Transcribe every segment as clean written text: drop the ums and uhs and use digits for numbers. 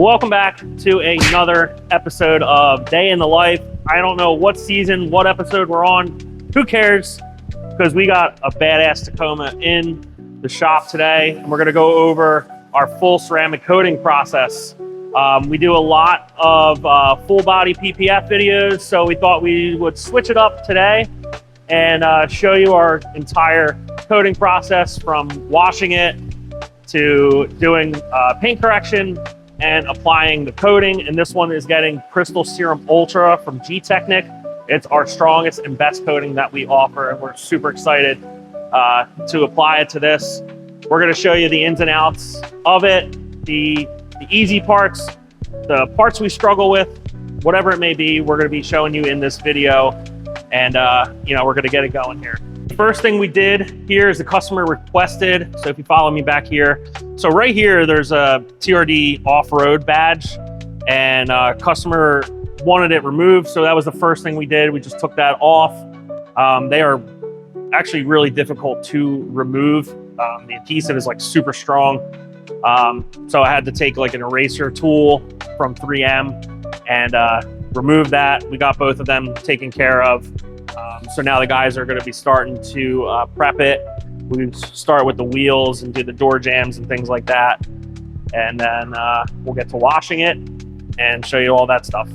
Welcome back to another episode of Day in the Life. I don't know what season, what episode we're on. Who cares? Because we got a badass Tacoma in the shop today, and we're going to go over our full ceramic coating process. We do a lot of full body PPF videos, so we thought we would switch it up today and show you our entire coating process, from washing it to doing paint correction and applying the coating. And this one is getting Crystal Serum Ultra from Gtechniq. It's our strongest and best coating that we offer, and we're super excited to apply it to this. We're gonna show you the ins and outs of it, the easy parts, the parts we struggle with, whatever it may be, we're gonna be showing you in this video. And we're gonna get it going here. First thing we did here is the customer requested. So if you follow me back here, so right here, there's a TRD Off-Road badge, and customer wanted it removed. So that was the first thing we did. We just took that off. They are actually really difficult to remove. The adhesive is like super strong. So I had to take like an eraser tool from 3M and remove that. We got both of them taken care of. So now the guys are going to be starting to prep it. We start with the wheels and do the door jams and things like that. And then we'll get to washing it and show you all that stuff.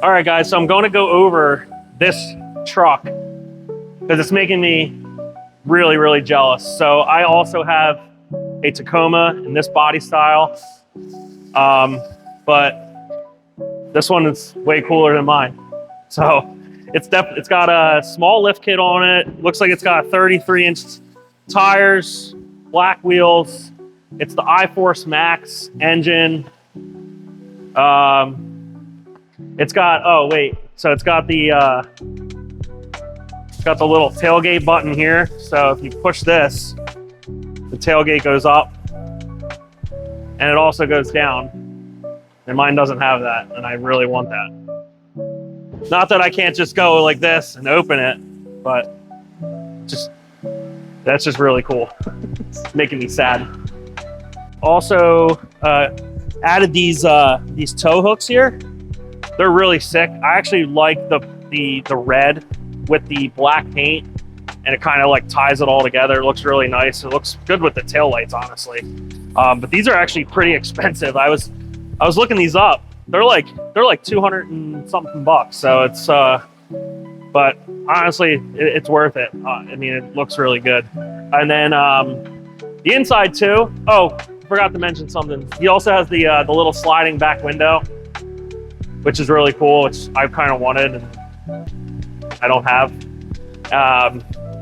All right, guys, so I'm going to go over this truck because it's making me really, really jealous. So I also have a Tacoma in this body style, but this one is way cooler than mine. So it's got a small lift kit on it. Looks like it's got 33-inch tires, black wheels. It's the iForce Max engine. It's got, so it's got the little tailgate button here. So if you push this, the tailgate goes up and it also goes down. And mine doesn't have that, and I really want that. Not that I can't just go like this and open it, but that's just really cool. It's making me sad. Also added these tow hooks here. They're really sick. I actually like the red with the black paint, and it kind of like ties it all together. It looks really nice. It looks good with the taillights, honestly. But these are actually pretty expensive. I was looking these up. They're like 200 and something bucks. So it's but honestly, it's worth it. I mean, it looks really good. And then the inside too. Oh, forgot to mention something. He also has the little sliding back window, which is really cool, which I've kind of wanted and I don't have.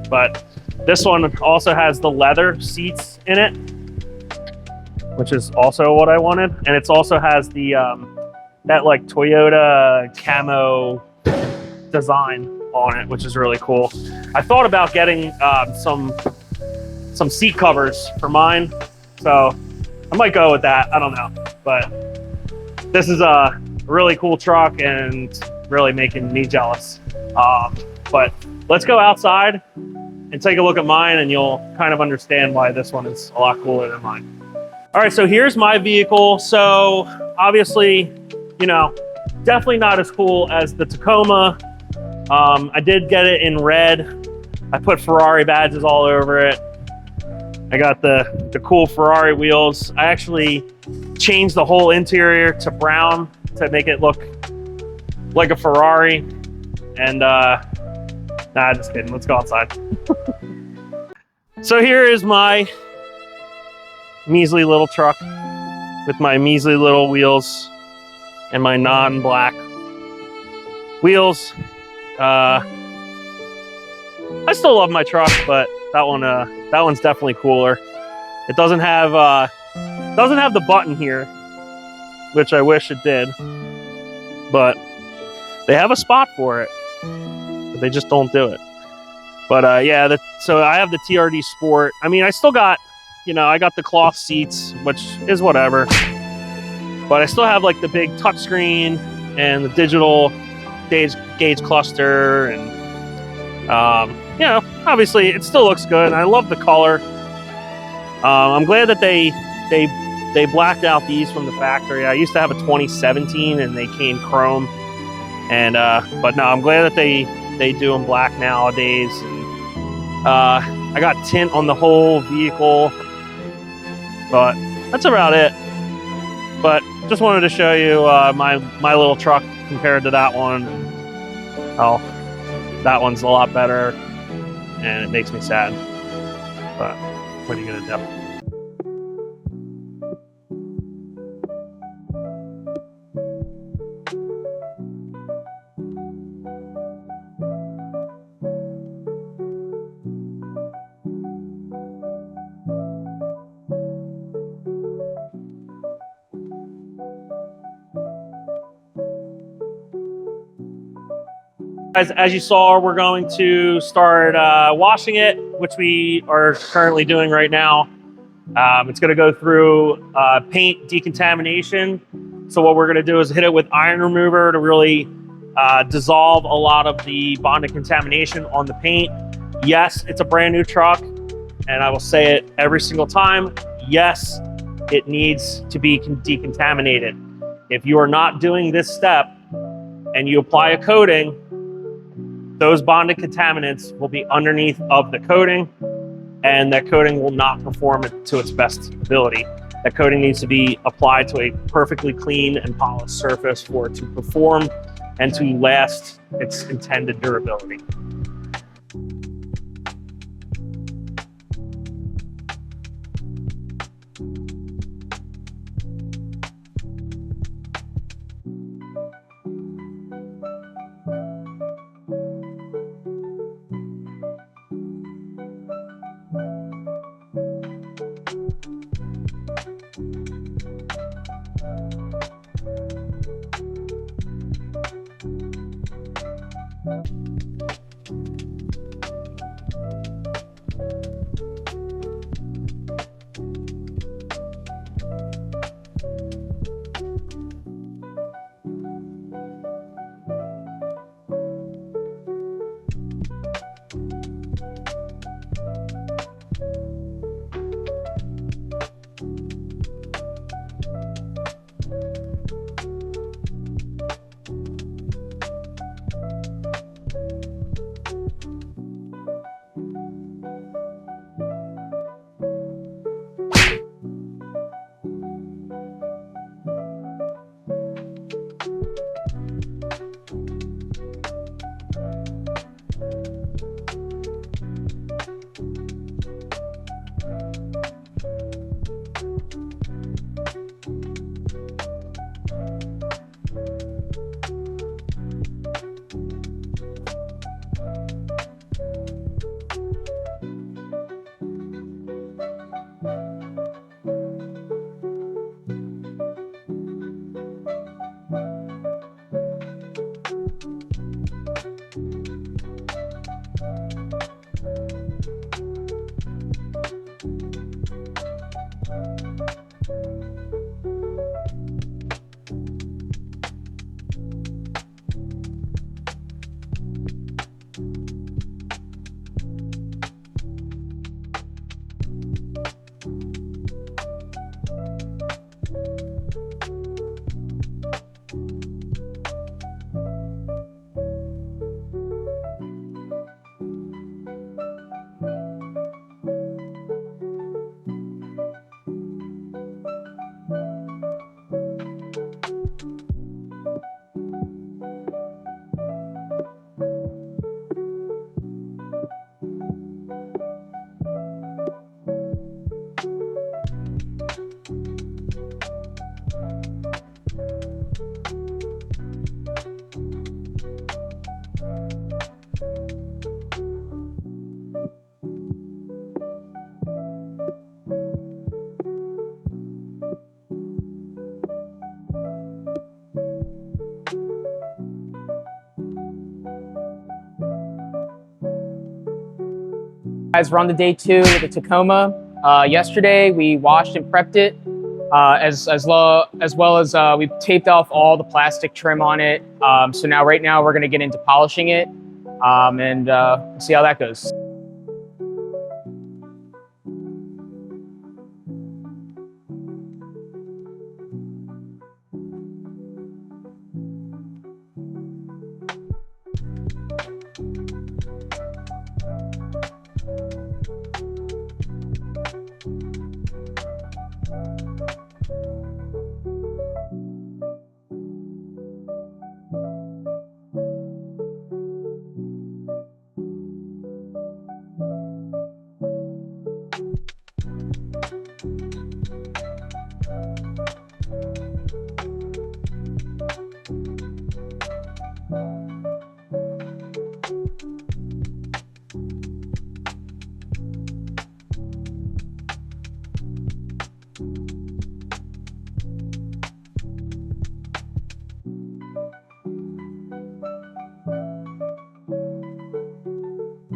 But this one also has the leather seats in it, which is also what I wanted. And it also has the that like Toyota camo design on it, which is really cool. I thought about getting some seat covers for mine, so I might go with that. I don't know, but this is a really cool truck and really making me jealous. But let's go outside and take a look at mine, and you'll kind of understand why this one is a lot cooler than mine. All right, so here's my vehicle. So obviously, definitely not as cool as the Tacoma. I did get it in red. I put Ferrari badges all over it. I got the cool Ferrari wheels. I actually changed the whole interior to brown to make it look like a Ferrari. And nah, just kidding. Let's go outside. So here is my measly little truck with my measly little wheels and my non-black wheels. I still love my truck, but that one's definitely cooler. It doesn't have the button here, which I wish it did, but they have a spot for it, but they just don't do it. But yeah, so I have the TRD Sport. I mean, I still got, you know, I got the cloth seats, which is whatever, but I still have like the big touchscreen and the digital gauge cluster, and you know, obviously it still looks good. I love the color. I'm glad that they blacked out these from the factory. I used to have a 2017 and they came chrome, and but no, I'm glad that they do them black nowadays. And I got tint on the whole vehicle, but that's about it. But just wanted to show you my little truck compared to that one. Oh, that one's a lot better, and it makes me sad. But what are you gonna do? As you saw, we're going to start washing it, which we are currently doing right now. It's going to go through paint decontamination. So what we're going to do is hit it with iron remover to really dissolve a lot of the bonded contamination on the paint. Yes, it's a brand new truck, and I will say it every single time. Yes, it needs to be decontaminated. If you are not doing this step and you apply a coating, those bonded contaminants will be underneath of the coating, and that coating will not perform it to its best ability. That coating needs to be applied to a perfectly clean and polished surface for it to perform and to last its intended durability. Guys, we're on the day 2 with the Tacoma. Yesterday we washed and prepped it, as well as we taped off all the plastic trim on it. So right now we're going to get into polishing it, and see how that goes.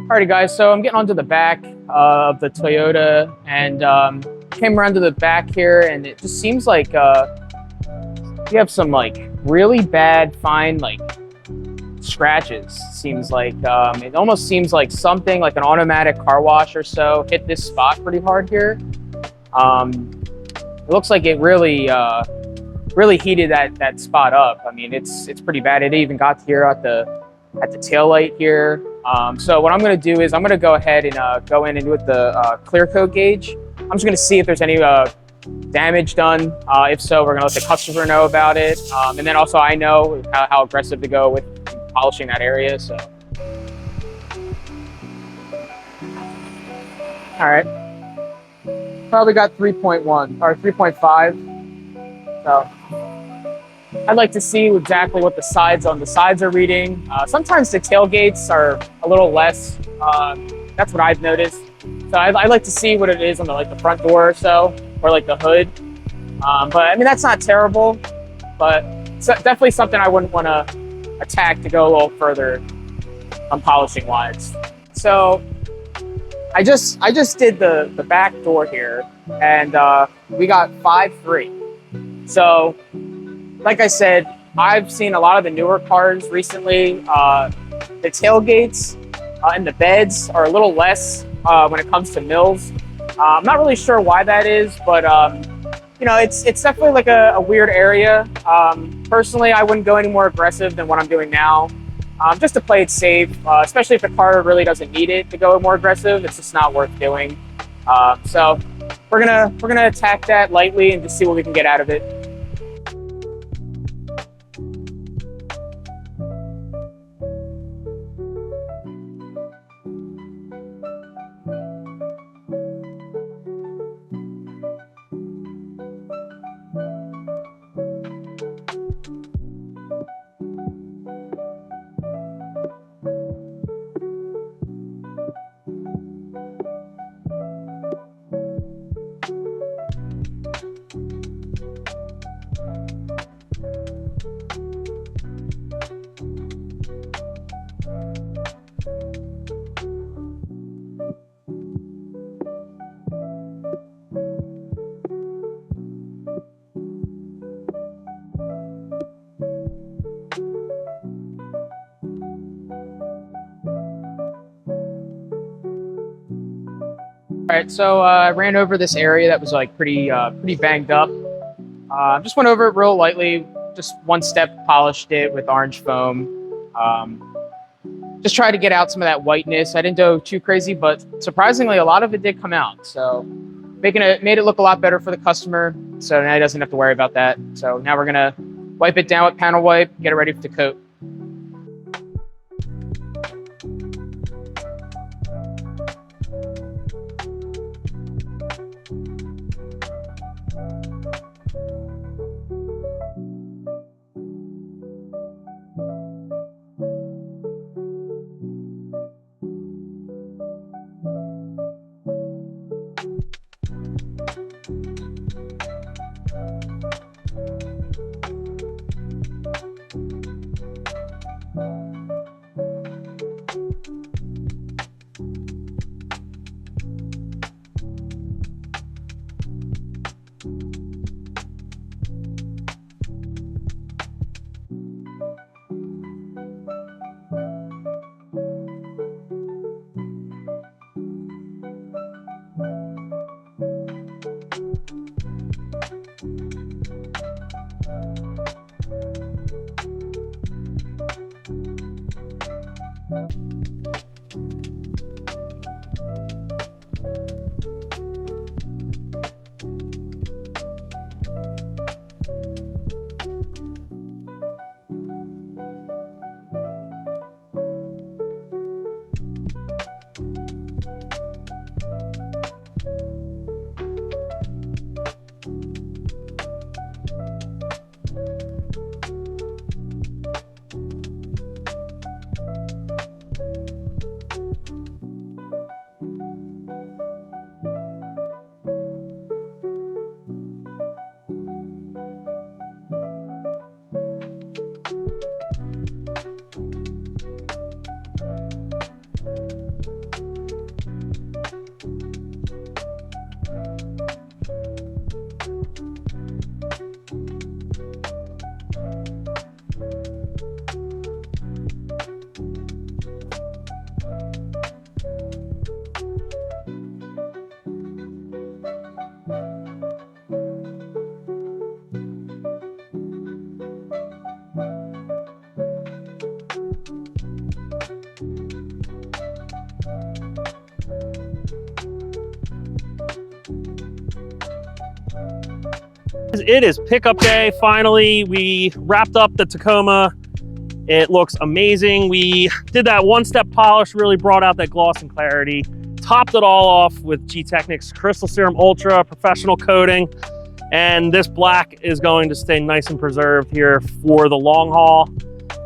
Alrighty guys, so I'm getting onto the back of the Toyota, and came around to the back here, and it just seems like you have some like really bad fine like scratches. Seems like it almost seems like something like an automatic car wash or so hit this spot pretty hard here. It looks like it really heated that spot up. I mean, it's pretty bad. It even got here at the tail light here. So what I'm going to do is I'm going to go ahead and go in and with the clear coat gauge. I'm just going to see if there's any damage done. If so, we're going to let the customer know about it. And then also I know how aggressive to go with polishing that area. So, all right, probably got 3.1 or 3.5. So I'd like to see exactly what the sides are reading. Sometimes the tailgates are a little less. That's what I've noticed. So I'd like to see what it is on the front door or so, or like the hood. But I mean, that's not terrible, but it's definitely something I wouldn't want to attack to go a little further on polishing wise. So I just did the back door here, and we got 5.3. So like I said, I've seen a lot of the newer cars recently. The tailgates and the beds are a little less when it comes to mills. I'm not really sure why that is, but you know, it's definitely like a weird area. Personally, I wouldn't go any more aggressive than what I'm doing now, just to play it safe. Especially if the car really doesn't need it to go more aggressive, it's just not worth doing. So we're gonna attack that lightly and just see what we can get out of it. All right, so I ran over this area that was like pretty banged up. Just went over it real lightly, just one step polished it with orange foam. Just tried to get out some of that whiteness. I didn't go too crazy, but surprisingly, a lot of it did come out. So made it look a lot better for the customer. So now he doesn't have to worry about that. So now we're gonna wipe it down with panel wipe, get it ready to coat. It is pickup day, finally. We wrapped up the Tacoma. It looks amazing. We did that one-step polish, really brought out that gloss and clarity. Topped it all off with Gtechniq's Crystal Serum Ultra professional coating. And this black is going to stay nice and preserved here for the long haul.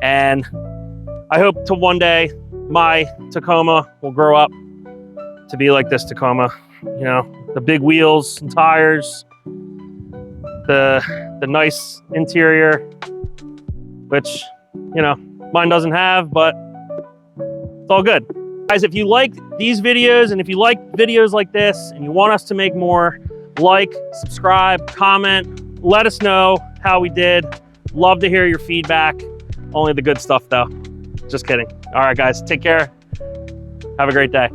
And I hope to one day my Tacoma will grow up to be like this Tacoma. You know, the big wheels and tires, the nice interior, which, you know, mine doesn't have, but it's all good. Guys, if you like these videos and if you like videos like this and you want us to make more, like, subscribe, comment, let us know how we did. Love to hear your feedback. Only the good stuff though. Just kidding. All right, guys, take care. Have a great day.